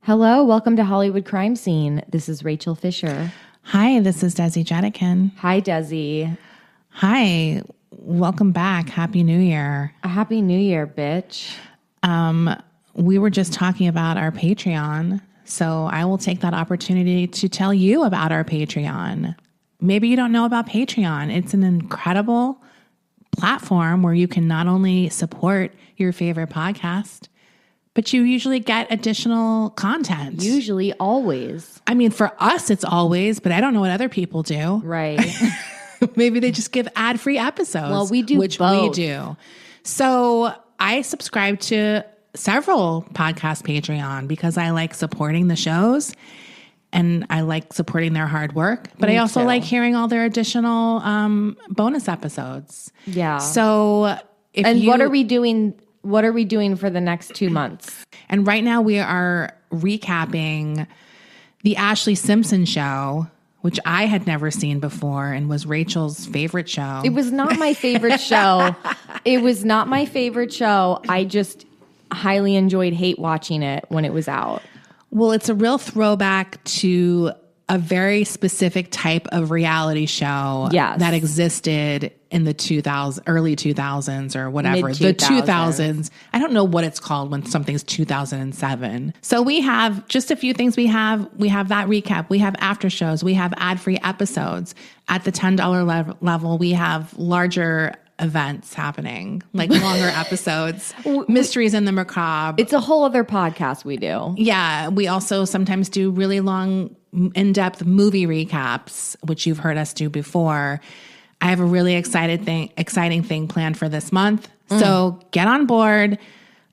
Hello, welcome to Hollywood Crime Scene. This is Rachel Fisher. Hi, this is Desi Jedeikin. Hi, Desi. Hi, welcome back. Happy New Year. A Happy New Year, bitch. We were just talking about our Patreon, so I will take that opportunity to tell you about our Patreon. Maybe you don't know about Patreon. It's an incredible platform where you can not only support your favorite podcast, but you usually get additional content. Usually, always. I mean, for us, it's always, but I don't know what other people do. Right. Maybe they just give ad-free episodes. Well, we do which both. we do. So I subscribe to several podcast Patreon because I like supporting the shows and I like supporting their hard work. But I also like hearing all their additional bonus episodes. Yeah. So what are we doing? What are we doing for the next 2 months? And right now we are recapping the Ashley Simpson show, which I had never seen before and was Rachel's favorite show. It was not my favorite show. It was not my favorite show. I just highly enjoyed hate watching it when it was out. Well, it's a real throwback to a very specific type of reality show that existed in the early 2000s or whatever. The 2000s. I don't know what it's called when something's 2007. So we have just a few things we have that recap. We have after shows. We have ad-free episodes. At the $10 level, we have larger events happening, like longer episodes, Mysteries in the Macabre. It's a whole other podcast we do. Yeah. We also sometimes do really long, in-depth movie recaps, which you've heard us do before. I have a really exciting thing planned for this month. So get on board.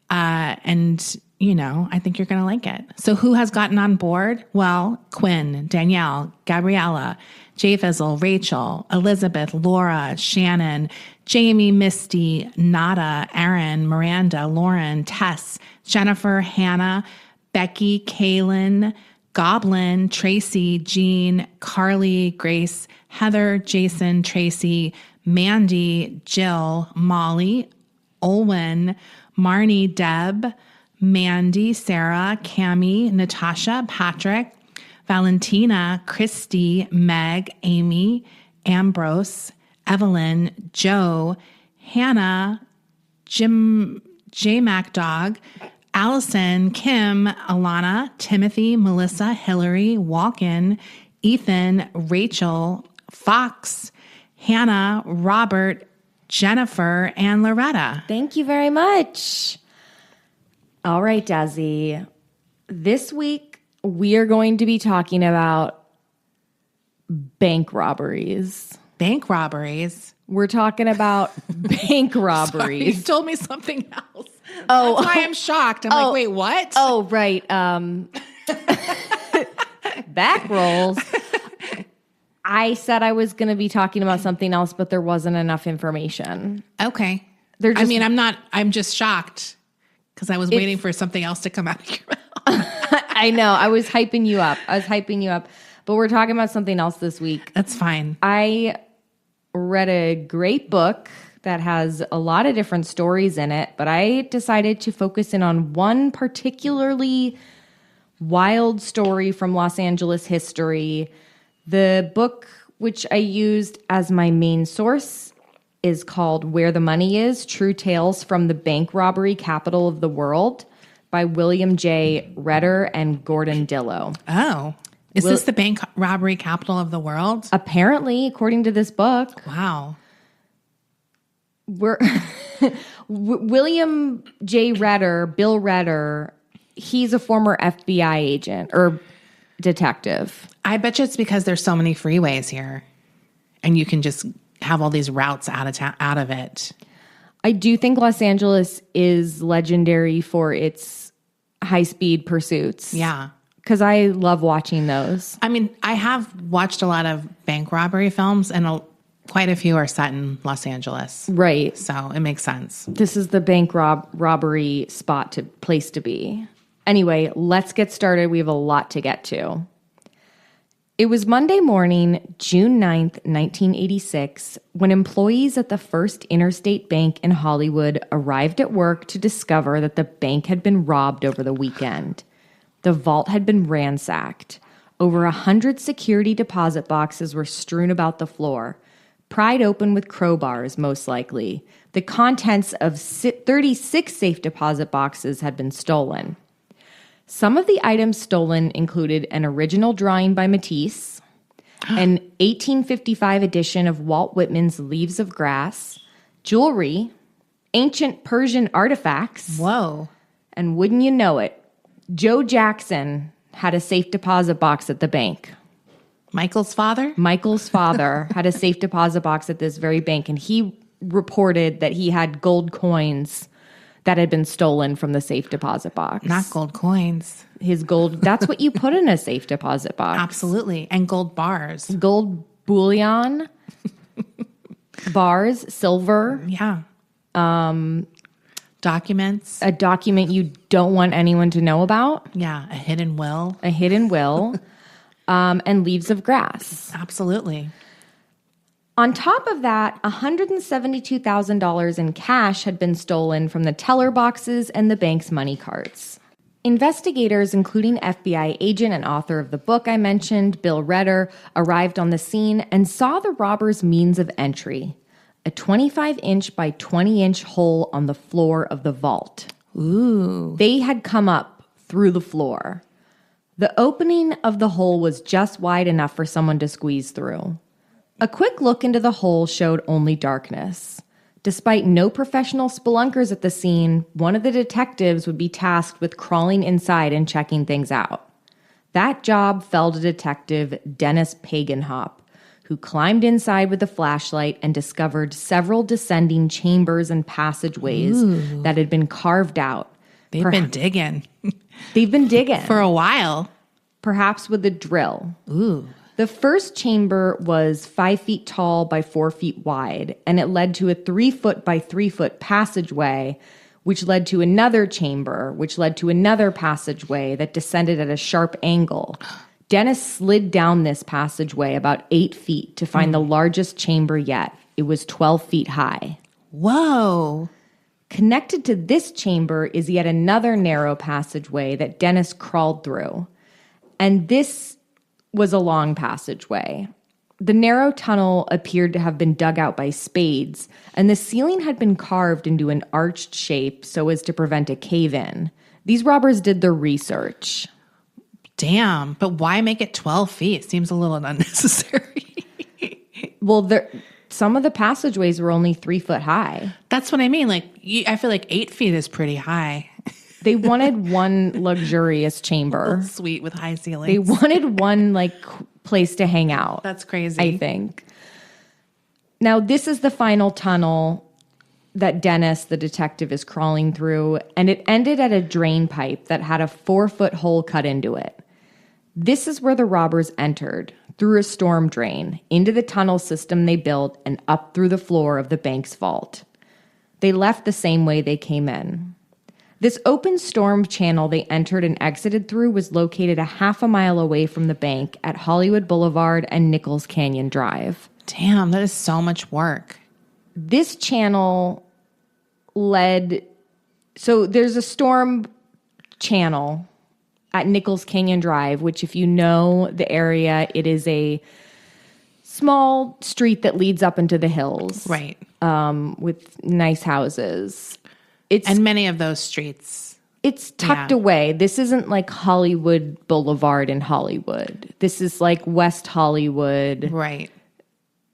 And, I think you're going to like it. So who has gotten on board? Well, Quinn, Danielle, Gabriella, Jay Fizzle, Rachel, Elizabeth, Laura, Shannon, Jamie, Misty, Nada, Aaron, Miranda, Lauren, Tess, Jennifer, Hannah, Becky, Kaylin, Goblin, Tracy, Jean, Carly, Grace, Heather, Jason, Tracy, Mandy, Jill, Molly, Olwen, Marnie, Deb, Mandy, Sarah, Cami, Natasha, Patrick, Valentina, Christy, Meg, Amy, Ambrose, Evelyn, Joe, Hannah, Jim, J Mac Dog, Allison, Kim, Alana, Timothy, Melissa, Hillary, Walken, Ethan, Rachel, Fox, Hannah, Robert, Jennifer, and Loretta. Thank you very much. All right, Desi. This week, we are going to be talking about bank robberies. Bank robberies? We're talking about bank robberies. Sorry, you told me something else. Oh, that's why I'm shocked. I'm like, wait, what? Oh, right. Back rolls. I said I was going to be talking about something else, but there wasn't enough information. Okay. I'm just shocked because I was waiting for something else to come out of your mouth. I know. I was hyping you up. But we're talking about something else this week. That's fine. I read a great book that has a lot of different stories in it, but I decided to focus in on one particularly wild story from Los Angeles history. The book, which I used as my main source, is called Where the Money Is: True Tales from the Bank Robbery Capital of the World by William J. Redder and Gordon Dillow. Oh. Is this the bank robbery capital of the world? Apparently, according to this book. Wow. William J. Redder, Bill Redder, he's a former FBI agent or detective. I bet you it's because there's so many freeways here and you can just have all these routes out of it. I do think Los Angeles is legendary for its high-speed pursuits. Yeah. Because I love watching those. I mean, I have watched a lot of bank robbery films, and quite a few are set in Los Angeles. Right. So it makes sense. This is the bank robbery place to be. Anyway, let's get started. We have a lot to get to. It was Monday morning, June 9th, 1986, when employees at the First Interstate Bank in Hollywood arrived at work to discover that the bank had been robbed over the weekend. The vault had been ransacked. Over 100 security deposit boxes were strewn about the floor, pried open with crowbars, most likely. The contents of 36 safe deposit boxes had been stolen. Some of the items stolen included an original drawing by Matisse, an 1855 edition of Walt Whitman's Leaves of Grass, jewelry, ancient Persian artifacts. Whoa. And wouldn't you know it, Joe Jackson had a safe deposit box at the bank. Michael's father? Michael's father had a safe deposit box at this very bank, and he reported that he had gold coins that had been stolen from the safe deposit box. Not gold coins. His gold, that's what you put in a safe deposit box. Absolutely. And gold bars. Gold bullion, bars, silver. Yeah. Documents. A document you don't want anyone to know about. Yeah. A hidden will. A hidden will. And leaves of grass. Absolutely. On top of that, $172,000 in cash had been stolen from the teller boxes and the bank's money carts. Investigators, including FBI agent and author of the book I mentioned, Bill Redder, arrived on the scene and saw the robbers' means of entry, a 25-inch by 20-inch hole on the floor of the vault. Ooh. They had come up through the floor. The opening of the hole was just wide enough for someone to squeeze through. A quick look into the hole showed only darkness. Despite no professional spelunkers at the scene, one of the detectives would be tasked with crawling inside and checking things out. That job fell to Detective Dennis Paganhop, who climbed inside with a flashlight and discovered several descending chambers and passageways that had been carved out. They've been digging. They've been digging. For a while. Perhaps with a drill. Ooh. The first chamber was 5 feet tall by 4 feet wide, and it led to a 3 foot by 3 foot passageway, which led to another chamber, which led to another passageway that descended at a sharp angle. Dennis slid down this passageway about 8 feet to find the largest chamber yet. It was 12 feet high. Whoa. Connected to this chamber is yet another narrow passageway that Dennis crawled through. And this was a long passageway. The narrow tunnel appeared to have been dug out by spades, and the ceiling had been carved into an arched shape so as to prevent a cave-in. These robbers did their research. Damn, but why make it 12 feet? Seems a little unnecessary. Well, some of the passageways were only 3 foot high. That's what I mean. Like, I feel like 8 feet is pretty high. They wanted one luxurious chamber. Suite with high ceilings. They wanted one, place to hang out. That's crazy. I think. Now, this is the final tunnel that Dennis, the detective, is crawling through, and it ended at a drain pipe that had a 4-foot hole cut into it. This is where the robbers entered, through a storm drain, into the tunnel system they built, and up through the floor of the bank's vault. They left the same way they came in. This open storm channel they entered and exited through was located a half a mile away from the bank at Hollywood Boulevard and Nichols Canyon Drive. Damn, that is so much work. This channel led... So there's a storm channel at Nichols Canyon Drive, which if you know the area, it is a small street that leads up into the hills. Right. With nice houses. And many of those streets. It's tucked away. This isn't like Hollywood Boulevard in Hollywood. This is like West Hollywood. Right.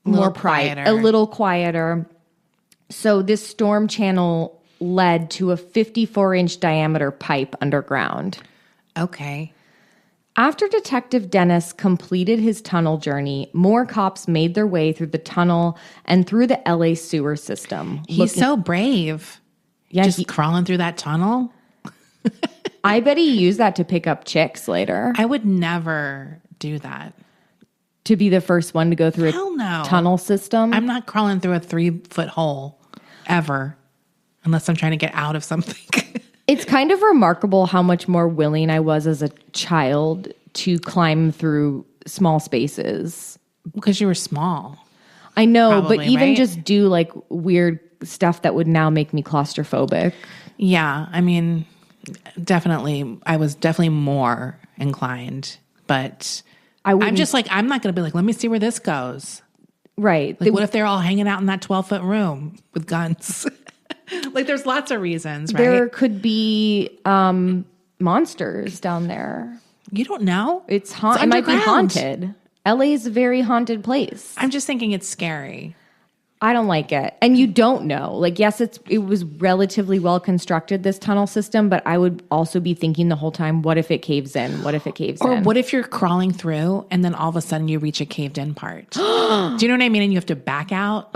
More private. A little quieter. So this storm channel led to a 54-inch diameter pipe underground. Okay. After Detective Dennis completed his tunnel journey, more cops made their way through the tunnel and through the LA sewer system. He's so brave. Yeah, just crawling through that tunnel. I bet he used that to pick up chicks later. I would never do that. To be the first one to go through a tunnel system? I'm not crawling through a 3-foot hole ever, unless I'm trying to get out of something. It's kind of remarkable how much more willing I was as a child to climb through small spaces. Because you were small. I know, Probably, but even right? just do like weird stuff that would now make me claustrophobic. Yeah, I mean, Definitely. I was definitely more inclined, but I I'm wouldn't- just like, I'm not going to be like, let me see where this goes. Right. Like, what if they're all hanging out in that 12-foot room with guns? Like, there's lots of reasons, right? There could be monsters down there. You don't know. It might be underground. haunted. LA is a very haunted place. I'm just thinking it's scary. I don't like it. And you don't know. Like, yes, it was relatively well constructed, this tunnel system, but I would also be thinking the whole time, what if it caves in? What if it caves Or in? what if you're crawling through and then all of a sudden you reach a caved in part? Do you know what I mean? And you have to back out.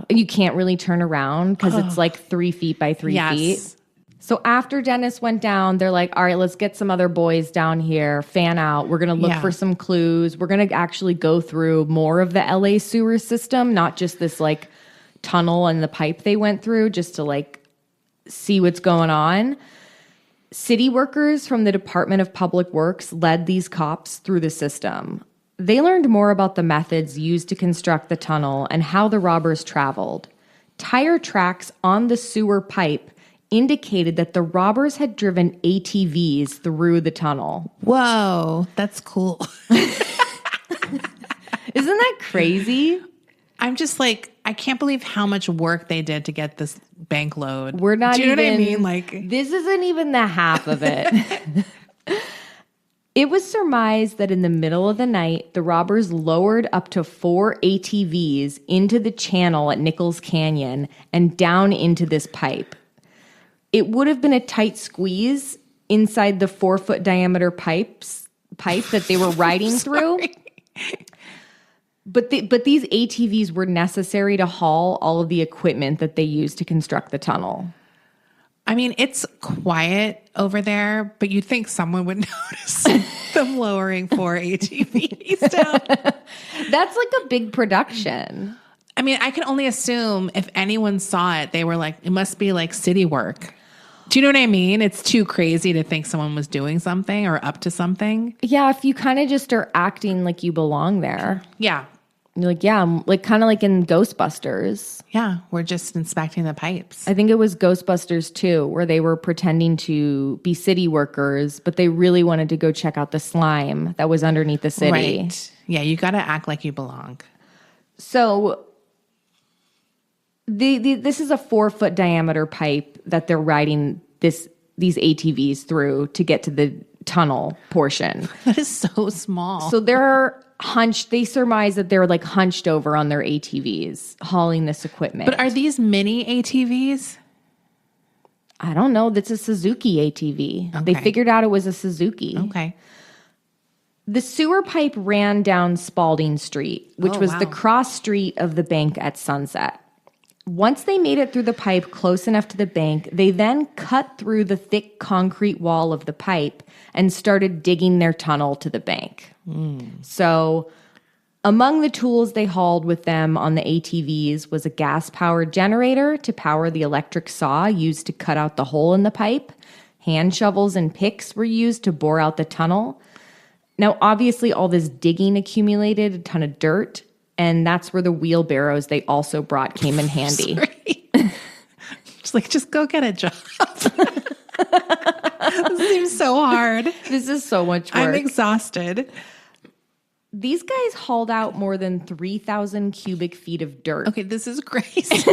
You can't really turn around because it's like 3 feet by 3 feet. So after Dennis went down, they're like, all right, let's get some other boys down here, fan out. We're going to look for some clues. We're going to actually go through more of the LA sewer system, not just this like tunnel and the pipe they went through, just to like see what's going on. City workers from the Department of Public Works led these cops through the system. They learned more about the methods used to construct the tunnel and how the robbers traveled. Tire tracks on the sewer pipe indicated that the robbers had driven ATVs through the tunnel. Whoa, that's cool. Isn't that crazy? I'm just like, I can't believe how much work they did to get this bank load. We're not Do you know even, what I mean? Like, this isn't even the half of it. It was surmised that in the middle of the night, the robbers lowered up to 4 ATVs into the channel at Nichols Canyon and down into this pipe. It would have been a tight squeeze inside the 4-foot diameter pipe that they were riding through. But these ATVs were necessary to haul all of the equipment that they used to construct the tunnel. I mean, it's quiet over there, but you'd think someone would notice them lowering 4 ATVs down. That's like a big production. I mean, I can only assume if anyone saw it, they were like, it must be like city work. Do you know what I mean? It's too crazy to think someone was doing something or up to something. Yeah, if you kind of just are acting like you belong there. Yeah. You're like, yeah, I'm like kind of like in Ghostbusters. Yeah, we're just inspecting the pipes. I think it was Ghostbusters 2, where they were pretending to be city workers, but they really wanted to go check out the slime that was underneath the city. Right. Yeah, you got to act like you belong. So this is a 4-foot diameter pipe that they're riding these ATVs through to get to the tunnel portion. That is so small. So they surmise that they're like hunched over on their ATVs hauling this equipment. But are these mini ATVs? I don't know. That's a Suzuki ATV. Okay. They figured out it was a Suzuki. Okay. The sewer pipe ran down Spalding Street, which was the cross street of the bank at Sunset. Once they made it through the pipe close enough to the bank, they then cut through the thick concrete wall of the pipe and started digging their tunnel to the bank. So among the tools they hauled with them on the ATVs was a gas-powered generator to power the electric saw used to cut out the hole in the pipe. Hand shovels and picks were used to bore out the tunnel. Now, obviously, all this digging accumulated a ton of dirt, and that's where the wheelbarrows they also brought came in handy. Just go get a job. This seems so hard. This is so much work. I'm exhausted. These guys hauled out more than 3,000 cubic feet of dirt. Okay, this is crazy.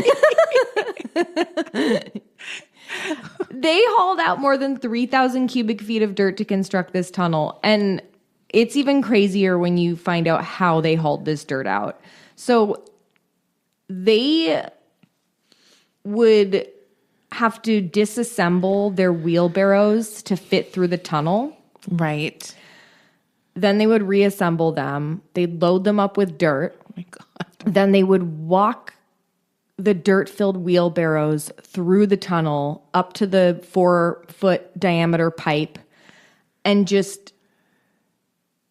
They hauled out more than 3,000 cubic feet of dirt to construct this tunnel. And it's even crazier when you find out how they hauled this dirt out. So they would have to disassemble their wheelbarrows to fit through the tunnel. Right. Then they would reassemble them. They'd load them up with dirt. Oh my God. Then they would walk the dirt-filled wheelbarrows through the tunnel up to the 4-foot diameter pipe, and just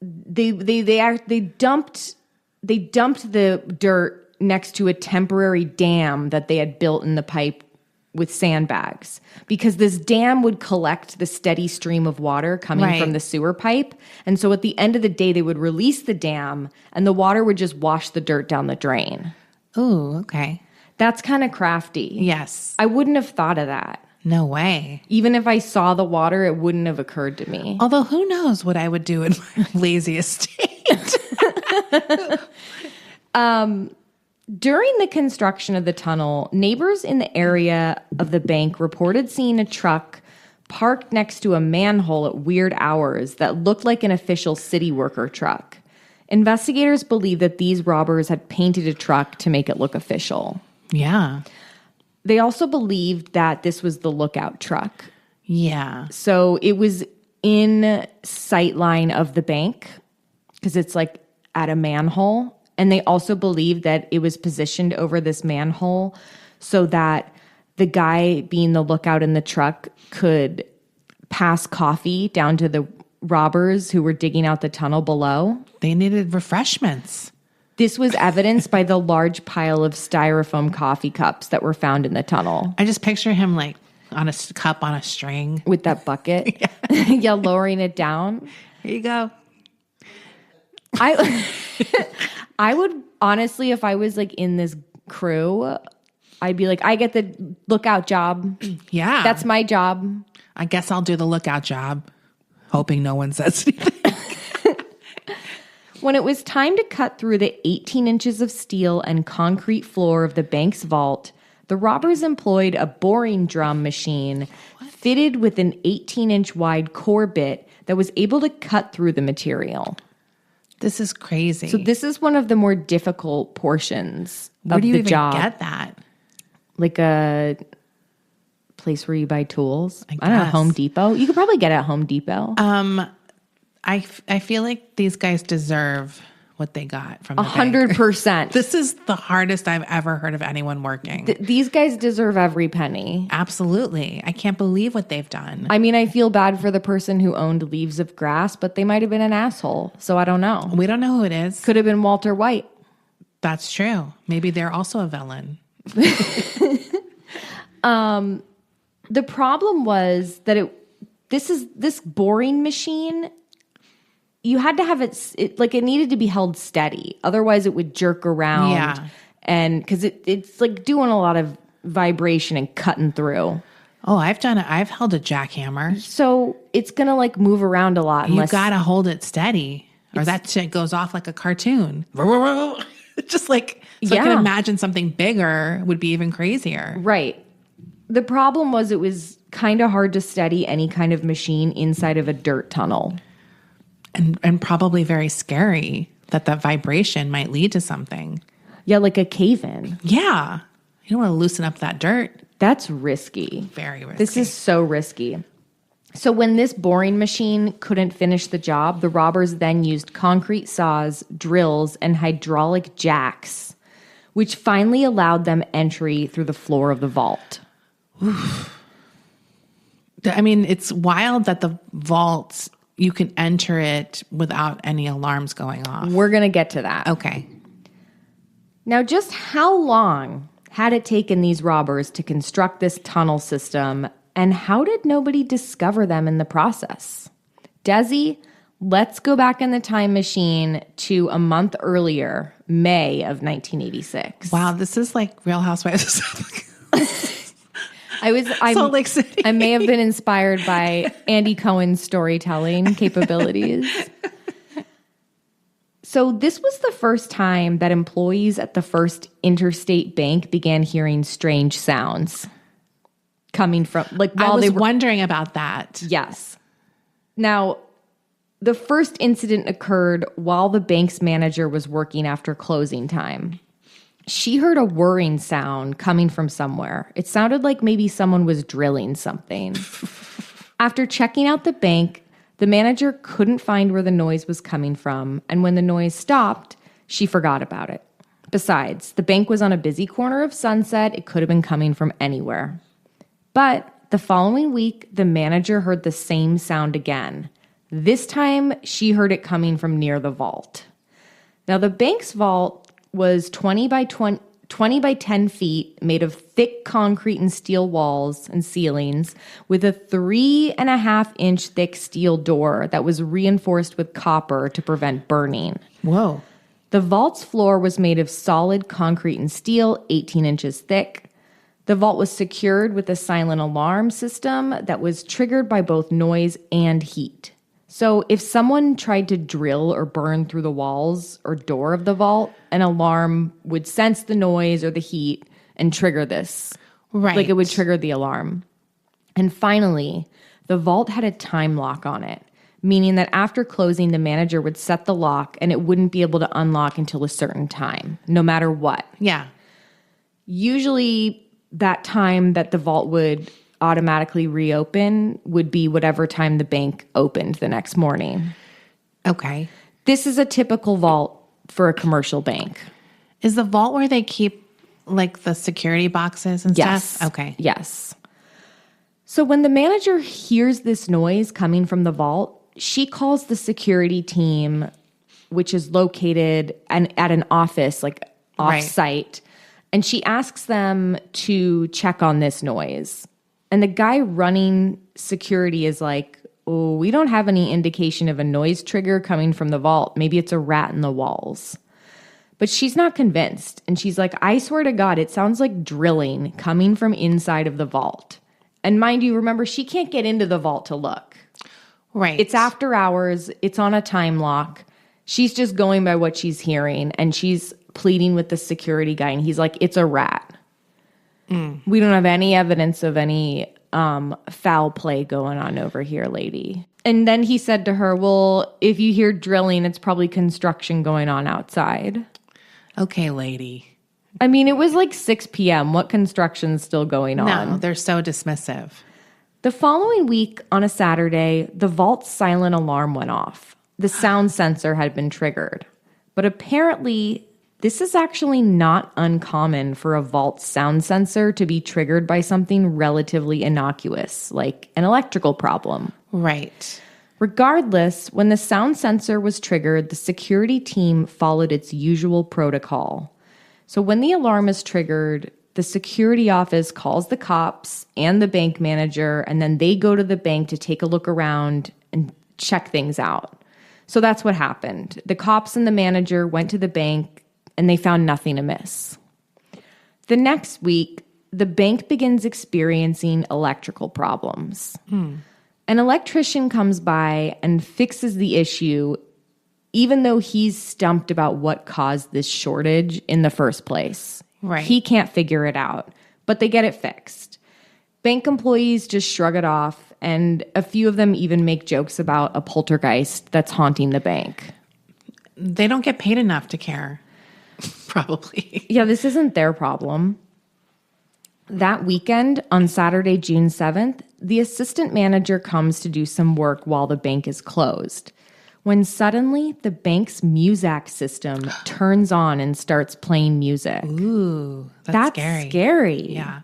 they dumped the dirt next to a temporary dam that they had built in the pipe with sandbags, because this dam would collect the steady stream of water coming from the sewer pipe. And so at the end of the day, they would release the dam and the water would just wash the dirt down the drain. Oh, okay. That's kind of crafty. Yes. I wouldn't have thought of that. No way. Even if I saw the water, it wouldn't have occurred to me. Although who knows what I would do in my laziest state. During the construction of the tunnel, neighbors in the area of the bank reported seeing a truck parked next to a manhole at weird hours that looked like an official city worker truck. Investigators believe that these robbers had painted a truck to make it look official. Yeah. They also believed that this was the lookout truck. Yeah. So it was in sight line of the bank because it's like at a manhole. And they also believed that it was positioned over this manhole so that the guy being the lookout in the truck could pass coffee down to the robbers who were digging out the tunnel below. They needed refreshments. This was evidenced by the large pile of styrofoam coffee cups that were found in the tunnel. I just picture him like on a cup on a string. With that bucket. Yeah, lowering it down. Here you go. I would honestly, if I was like in this crew, I'd be like, I get the lookout job. Yeah. That's my job. I guess I'll do the lookout job, hoping no one says anything. When it was time to cut through the 18 inches of steel and concrete floor of the bank's vault, the robbers employed a boring drum machine fitted with an 18-inch wide core bit that was able to cut through the material. This is crazy. So this is one of the more difficult portions Where of do you the even job. get that? Like a place where you buy tools. I don't know, guess. Home Depot. You could probably get it at Home Depot. I feel like these guys deserve what they got from the bank. 100%. This is the hardest I've ever heard of anyone working. These guys deserve every penny. Absolutely. I can't believe what they've done. I mean, I feel bad for the person who owned Leaves of Grass, but they might have been an asshole. So I don't know. We don't know who it is. Could have been Walter White. That's true. Maybe they're also a villain. The problem was that this boring machine, you had to have it like it needed to be held steady. Otherwise it would jerk around. Yeah. And because it's like doing a lot of vibration and cutting through. Oh, I've done it. I've held a jackhammer. So it's going to like move around a lot. You got to hold it steady or that shit goes off like a cartoon. Just like, so I can imagine something bigger would be even crazier. Right. The problem was it was kind of hard to steady any kind of machine inside of a dirt tunnel. And probably very scary that vibration might lead to something. Yeah, like a cave-in. Yeah. You don't want to loosen up that dirt. That's risky. Very risky. This is so risky. So when this boring machine couldn't finish the job, the robbers then used concrete saws, drills, and hydraulic jacks, which finally allowed them entry through the floor of the vault. Oof. I mean, it's wild that the vault, you can enter it without any alarms going off. We're going to get to that. Okay. Now, just how long had it taken these robbers to construct this tunnel system, and how did nobody discover them in the process? Desi, let's go back in the time machine to a month earlier, May of 1986. Wow, this is like Real Housewives of Salt Lake City. I may have been inspired by Andy Cohen's storytelling capabilities. So this was the first time that employees at the First Interstate Bank began hearing strange sounds coming from, like, while they were wondering about that. Yes. Now, the first incident occurred while the bank's manager was working after closing time. She heard a whirring sound coming from somewhere. It sounded like maybe someone was drilling something. After checking out the bank, the manager couldn't find where the noise was coming from, and when the noise stopped, she forgot about it. Besides, the bank was on a busy corner of Sunset. It could have been coming from anywhere. But the following week, the manager heard the same sound again. This time, she heard it coming from near the vault. Now, the bank's vault was 20 by 10 feet, made of thick concrete and steel walls and ceilings, with a 3.5-inch thick steel door that was reinforced with copper to prevent burning. Whoa. The vault's floor was made of solid concrete and steel, 18 inches thick. The vault was secured with a silent alarm system that was triggered by both noise and heat. So if someone tried to drill or burn through the walls or door of the vault, an alarm would sense the noise or the heat and trigger this. Right. Like it would trigger the alarm. And finally, the vault had a time lock on it, meaning that after closing, the manager would set the lock and it wouldn't be able to unlock until a certain time, no matter what. Yeah. Usually that time that the vault would automatically reopen would be whatever time the bank opened the next morning. Okay. This is a typical vault for a commercial bank. Is the vault where they keep like the security boxes and Yes. stuff? Okay. Yes. So when the manager hears this noise coming from the vault, she calls the security team, which is located at an office, like off-site, and she asks them to check on this noise. And the guy running security is like, oh, we don't have any indication of a noise trigger coming from the vault. Maybe it's a rat in the walls. But she's not convinced. And she's like, I swear to God, it sounds like drilling coming from inside of the vault. And mind you, remember, she can't get into the vault to look. Right. It's after hours. It's on a time lock. She's just going by what she's hearing. And she's pleading with the security guy. And he's like, it's a rat. We don't have any evidence of any foul play going on over here, lady. And then he said to her, well, if you hear drilling, it's probably construction going on outside. Okay, lady. I mean, it was like 6 p.m. What construction's still going on? No, they're so dismissive. The following week, on a Saturday, the vault's silent alarm went off. The sound sensor had been triggered. But apparently, this is actually not uncommon for a vault sound sensor to be triggered by something relatively innocuous, like an electrical problem. Right. Regardless, when the sound sensor was triggered, the security team followed its usual protocol. So when the alarm is triggered, the security office calls the cops and the bank manager, and then they go to the bank to take a look around and check things out. So that's what happened. The cops and the manager went to the bank, and they found nothing amiss. The next week, the bank begins experiencing electrical problems. An electrician comes by and fixes the issue, even though he's stumped about what caused this shortage in the first place. Right. He can't figure it out, but they get it fixed. Bank employees just shrug it off, and a few of them even make jokes about a poltergeist that's haunting the bank. They don't get paid enough to care. Probably. Yeah, this isn't their problem. That weekend, on Saturday, June 7th, the assistant manager comes to do some work while the bank is closed, when suddenly the bank's Muzak system turns on and starts playing music. Ooh, that's scary. Scary. Yeah.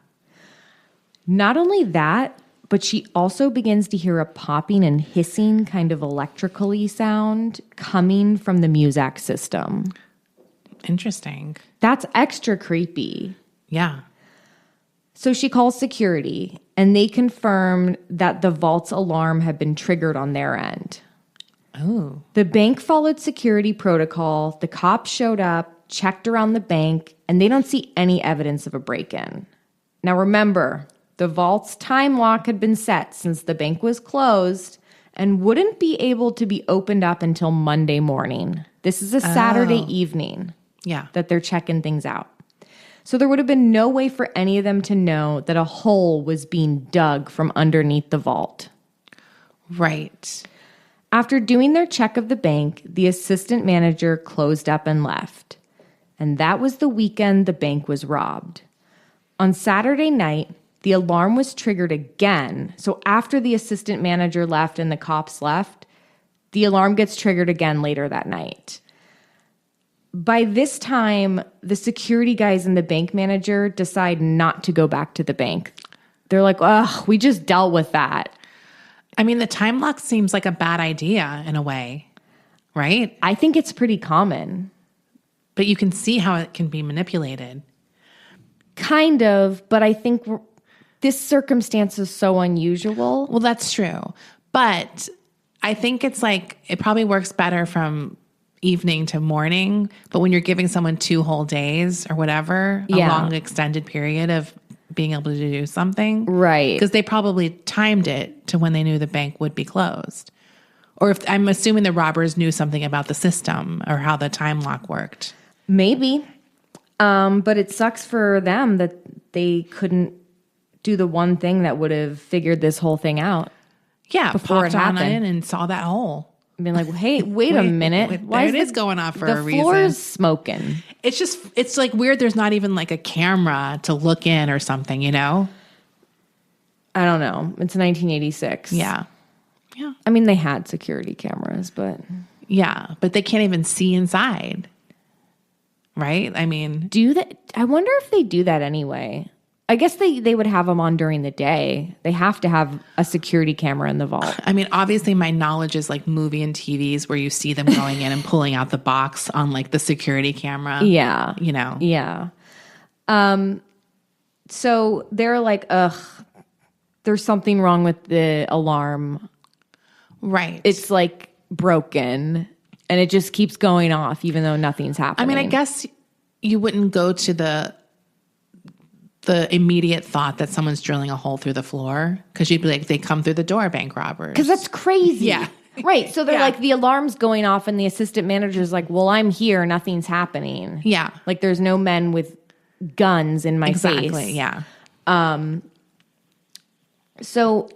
Not only that, but she also begins to hear a popping and hissing kind of electrically sound coming from the Muzak system. Interesting. That's extra creepy. Yeah. So she calls security, and they confirmed that the vault's alarm had been triggered on their end. Oh. The bank followed security protocol. The cops showed up, checked around the bank, and they don't see any evidence of a break-in. Now remember, the vault's time lock had been set since the bank was closed and wouldn't be able to be opened up until Monday morning. This is a Saturday evening. Yeah. That they're checking things out. So there would have been no way for any of them to know that a hole was being dug from underneath the vault. Right. After doing their check of the bank, the assistant manager closed up and left. And that was the weekend the bank was robbed. On Saturday night, the alarm was triggered again. So after the assistant manager left and the cops left, the alarm gets triggered again later that night. By this time, the security guys and the bank manager decide not to go back to the bank. They're like, ugh, we just dealt with that. I mean, the time lock seems like a bad idea in a way, right? I think it's pretty common. But you can see how it can be manipulated. Kind of, but I think this circumstance is so unusual. Well, that's true. But I think it's like, it probably works better from evening to morning, but when you're giving someone 2 whole days or whatever, a long extended period of being able to do something. Right. Because they probably timed it to when they knew the bank would be closed. Or if I'm assuming the robbers knew something about the system or how the time lock worked. Maybe. But it sucks for them that they couldn't do the one thing that would have figured this whole thing out. Yeah, before popped it on happened. in and saw that hole. I mean, like, hey, wait a minute. Why is it going off for a reason? The floor is smoking. It's like weird. There's not even like a camera to look in or something, you know? I don't know. It's 1986. Yeah. Yeah. I mean, they had security cameras, but Yeah, but they can't even see inside. Right? I mean, do that. I wonder if they do that anyway. I guess they would have them on during the day. They have to have a security camera in the vault. I mean, obviously my knowledge is like movie and TVs where you see them going in and pulling out the box on like the security camera. Yeah. You know? Yeah. So they're like, ugh, there's something wrong with the alarm. Right. It's like broken and it just keeps going off even though nothing's happening. I mean, I guess you wouldn't go to the immediate thought that someone's drilling a hole through the floor because you'd be like, they come through the door, bank robbers. Because that's crazy. Yeah. Right. So they're Yeah. like, the alarm's going off and the assistant manager's like, well, I'm here. Nothing's happening. Yeah. Like there's no men with guns in my face. Exactly. Yeah. So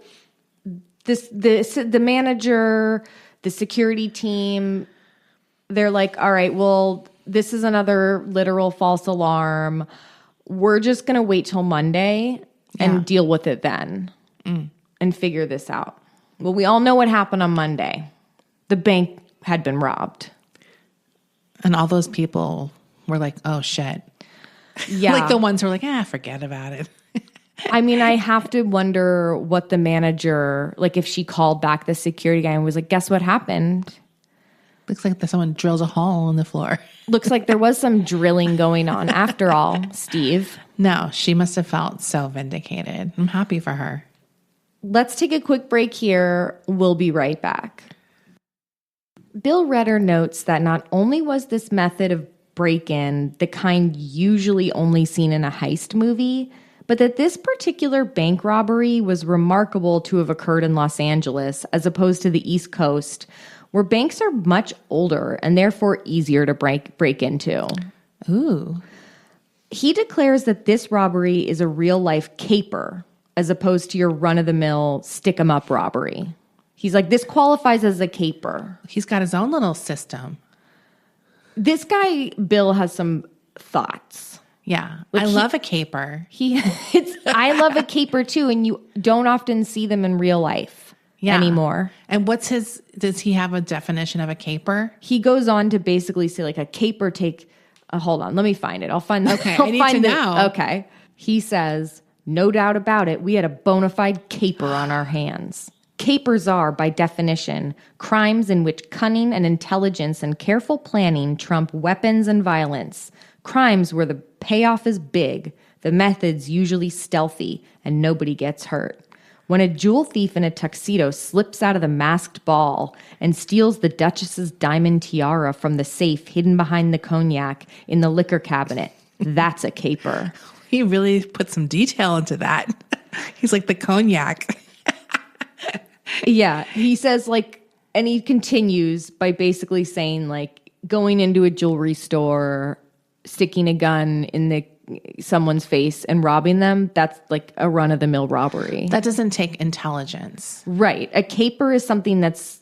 the manager, the security team, they're like, all right, well, this is another literal false alarm. We're just going to wait till Monday and deal with it then and figure this out. Well, we all know what happened on Monday. The bank had been robbed. And all those people were like, oh, shit. Yeah. Like the ones who were like, forget about it. I mean, I have to wonder what the manager, like if she called back the security guy and was like, guess what happened? Looks like someone drills a hole in the floor. Looks like there was some drilling going on after all, Steve. No, she must have felt so vindicated. I'm happy for her. Let's take a quick break here. We'll be right back. Bill Redder notes that not only was this method of break-in the kind usually only seen in a heist movie, but that this particular bank robbery was remarkable to have occurred in Los Angeles as opposed to the East Coast, where banks are much older and therefore easier to break into. Ooh. He declares that this robbery is a real-life caper as opposed to your run-of-the-mill stick-em-up robbery. He's like, this qualifies as a caper. He's got his own little system. This guy, Bill, has some thoughts. Yeah. Like I love a caper. I love a caper too, and you don't often see them in real life anymore. And does he have a definition of a caper? He goes on to basically say like a caper hold on, let me find it. I'll find Okay, I need to know. Okay. He says, no doubt about it, we had a bona fide caper on our hands. Capers are, by definition, crimes in which cunning and intelligence and careful planning trump weapons and violence. Crimes where the payoff is big, the methods usually stealthy, and nobody gets hurt. When a jewel thief in a tuxedo slips out of the masked ball and steals the Duchess's diamond tiara from the safe hidden behind the cognac in the liquor cabinet, that's a caper. He really put some detail into that. He's like the cognac. Yeah, he says and he continues by basically saying going into a jewelry store, sticking a gun in someone's face and robbing them, that's like a run-of-the-mill robbery. That doesn't take intelligence. Right. A caper is something that's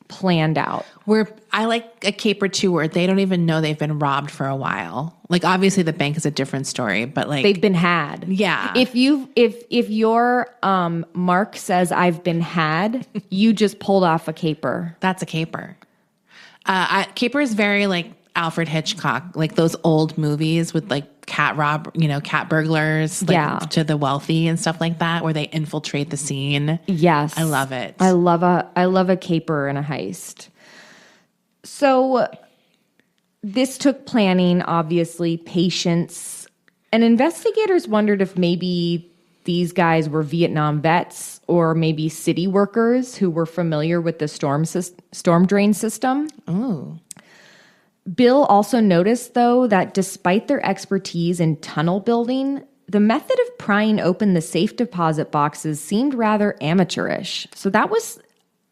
planned out. Where I like a caper too, where they don't even know they've been robbed for a while. Like obviously the bank is a different story, but they've been had. Yeah. If your Mark says I've been had, you just pulled off a caper. That's a caper. Caper is very like Alfred Hitchcock, like those old movies with like cat burglars, to the wealthy and stuff like that, where they infiltrate the scene. Yes. I love it. I love a caper in a heist. So this took planning, obviously, patience, and investigators wondered if maybe these guys were Vietnam vets or maybe city workers who were familiar with the storm drain system. Oh. Bill also noticed, though, that despite their expertise in tunnel building, the method of prying open the safe deposit boxes seemed rather amateurish. So that was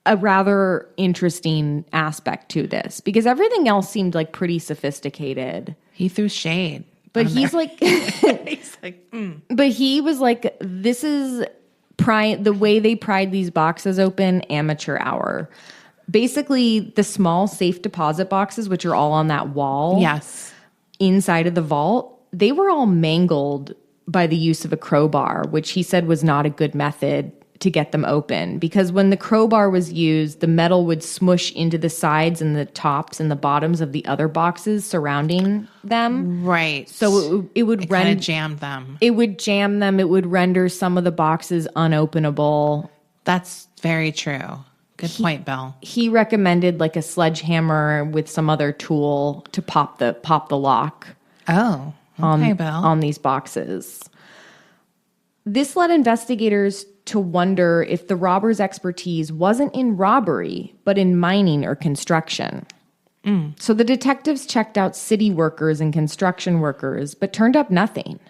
a rather interesting aspect to this because everything else seemed like pretty sophisticated. He threw shade. But he's like, He's like, but he was like, this is the way they pried these boxes open, amateur hour. Basically, the small safe deposit boxes, which are all on that wall, yes, inside of the vault, they were all mangled by the use of a crowbar, which he said was not a good method to get them open because when the crowbar was used, the metal would smush into the sides and the tops and the bottoms of the other boxes surrounding them. right. So it would kind of jammed them. It would jam them. It would render some of the boxes unopenable. That's very true. Good point, Bill. He recommended like a sledgehammer with some other tool to pop the lock. Oh, okay, Bill. On these boxes. This led investigators to wonder if the robber's expertise wasn't in robbery, but in mining or construction. So the detectives checked out city workers and construction workers, but turned up nothing.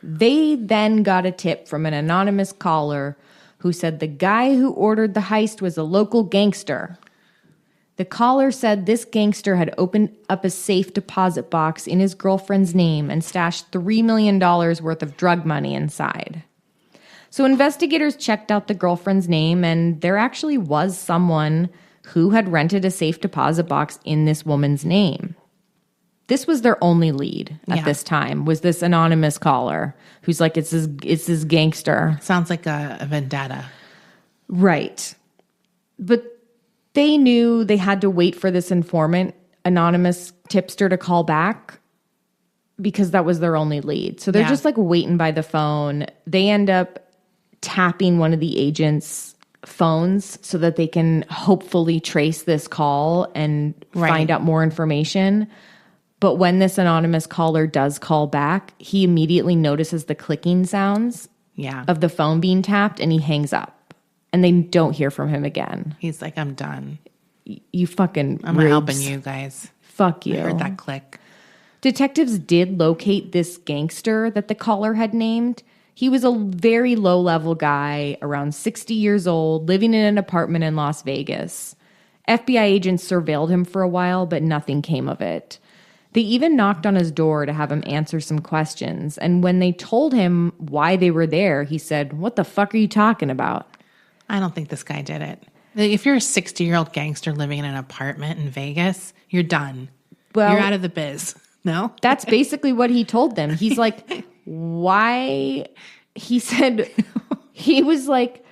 They then got a tip from an anonymous caller who said the guy who ordered the heist was a local gangster. The caller said this gangster had opened up a safe deposit box in his girlfriend's name and stashed $3 million worth of drug money inside. So investigators checked out the girlfriend's name, and there actually was someone who had rented a safe deposit box in this woman's name. This was their only lead at this time, was this anonymous caller who's like, it's this gangster. Sounds like a vendetta. Right. But they knew they had to wait for this informant, anonymous tipster, to call back because that was their only lead. So they're just like waiting by the phone. They end up tapping one of the agents' phones so that they can hopefully trace this call and find out more information. But when this anonymous caller does call back, he immediately notices the clicking sounds of the phone being tapped, and he hangs up. And they don't hear from him again. He's like, I'm done. You fucking I'm not helping you guys. Fuck you. I heard that click. Detectives did locate this gangster that the caller had named. He was a very low-level guy, around 60 years old, living in an apartment in Las Vegas. FBI agents surveilled him for a while, but nothing came of it. They even knocked on his door to have him answer some questions, and when they told him why they were there, he said, "What the fuck are you talking about?" I don't think this guy did it. If you're a 60-year-old gangster living in an apartment in Vegas, you're done. Well, you're out of the biz. No? That's basically what he told them. He's like, why? He said, he was like,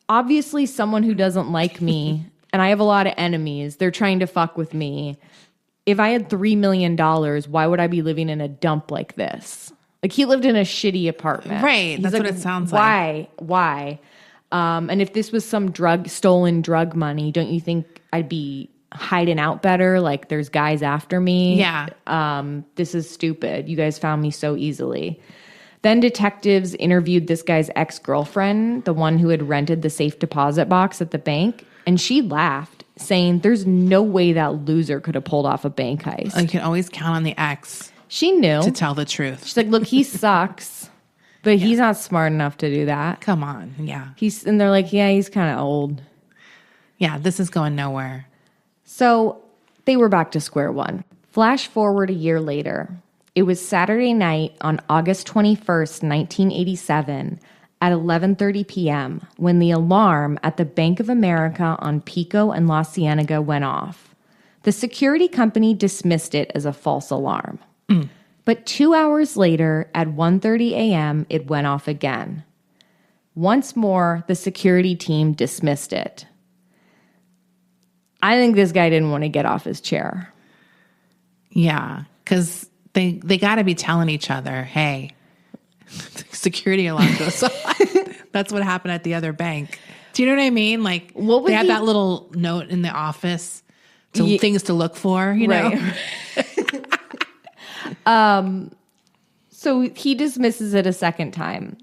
obviously someone who doesn't like me, and I have a lot of enemies. They're trying to fuck with me. If I had $3 million, why would I be living in a dump like this? Like, he lived in a shitty apartment. Right. That's like, what it sounds like. Why? And if this was some stolen drug money, don't you think I'd be hiding out better? Like, there's guys after me. Yeah. This is stupid. You guys found me so easily. Then detectives interviewed this guy's ex-girlfriend, the one who had rented the safe deposit box at the bank, and she laughed, saying there's no way that loser could have pulled off a bank heist. You can always count on the ex She knew. to tell the truth. She's like, look, he sucks, but he's not smart enough to do that. Come on. Yeah. And they're like, yeah, he's kind of old. Yeah, this is going nowhere. So they were back to square one. Flash forward a year later. It was Saturday night on August 21st, 1987, at 11:30 p.m. when the alarm at the Bank of America on Pico and La Cienega went off. The security company dismissed it as a false alarm. But 2 hours later, at 1:30 a.m., it went off again. Once more, the security team dismissed it. I think this guy didn't want to get off his chair. Yeah, because they got to be telling each other, hey, security alarm goes off. That's what happened at the other bank. Do you know what I mean? Like, they had that little note in the office to things to look for, you know? So he dismisses it a second time.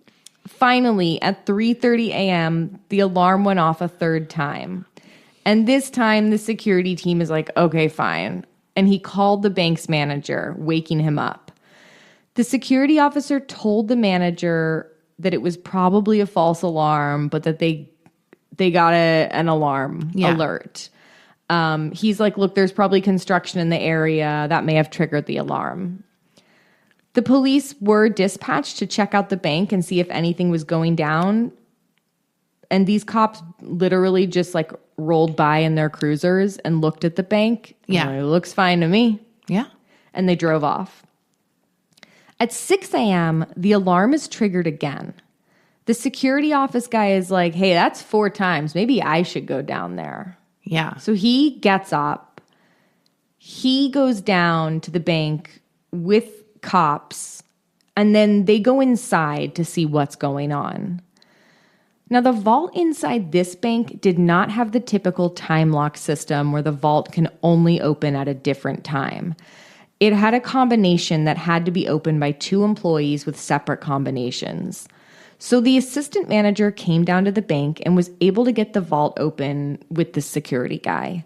Finally, at 3:30 a.m., the alarm went off a third time. And this time, the security team is like, okay, fine. And he called the bank's manager, waking him up. The security officer told the manager that it was probably a false alarm, but that they got an alarm alert. He's like, look, there's probably construction in the area that may have triggered the alarm. The police were dispatched to check out the bank and see if anything was going down. And these cops literally just like rolled by in their cruisers and looked at the bank. Yeah. It looks fine to me. Yeah. And they drove off. At 6 a.m., the alarm is triggered again. The security office guy is like, hey, that's 4 times. Maybe I should go down there. Yeah. So he gets up. He goes down to the bank with cops, and then they go inside to see what's going on. Now, the vault inside this bank did not have the typical time lock system where the vault can only open at a different time. It had a combination that had to be opened by 2 employees with separate combinations. So the assistant manager came down to the bank and was able to get the vault open with the security guy.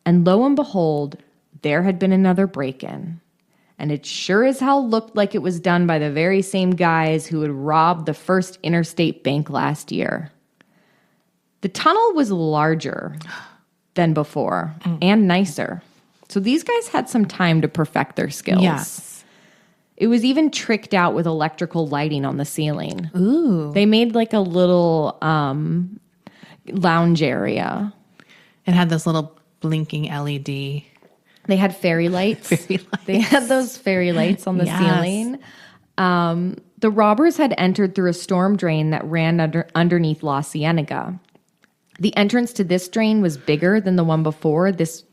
And lo and behold, there had been another break-in. And it sure as hell looked like it was done by the very same guys who had robbed the First Interstate Bank last year. The tunnel was larger than before and nicer. So these guys had some time to perfect their skills. Yes. It was even tricked out with electrical lighting on the ceiling. Ooh. They made like a little lounge area. It had this little blinking LED. They had fairy lights. They had those fairy lights on the ceiling. The robbers had entered through a storm drain that ran underneath La Cienega. The entrance to this drain was bigger than the one before. This